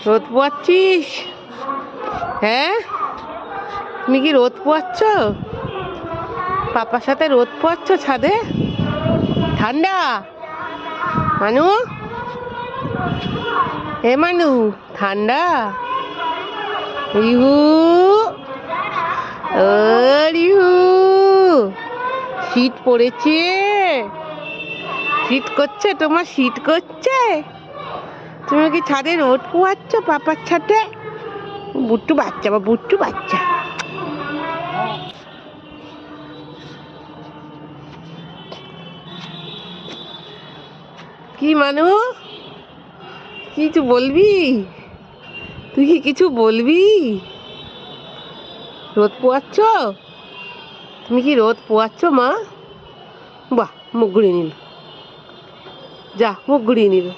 রোদ পোয়াচ্ছিস? হ্যাঁ, তুমি কি রোদ পোয়াচ্ছ? পাপার সাথে রোদ পোয়াচ্ছ ছাদে? ঠান্ডা? মানু, হে মানু, ঠান্ডা? রিহু, ও রিহু, শীত পড়েছে? শীত করছে তোমার? শীত করছে? তুমি কি ছাদে রোদ পোয়াচ্ছ পাপার ছাদে? বুট্টু বাচ্চা বা বুট্টু বাচ্চা। কি মানু, কিছু বলবি? তুই কি কিছু বলবি? রোদ পোয়াচ্ছ? তুমি কি রোদ পোয়াচ্ছ মা? বাহ, মুখ ঘুরিয়ে নিল। যা, মুখ ঘুরিয়ে নিল।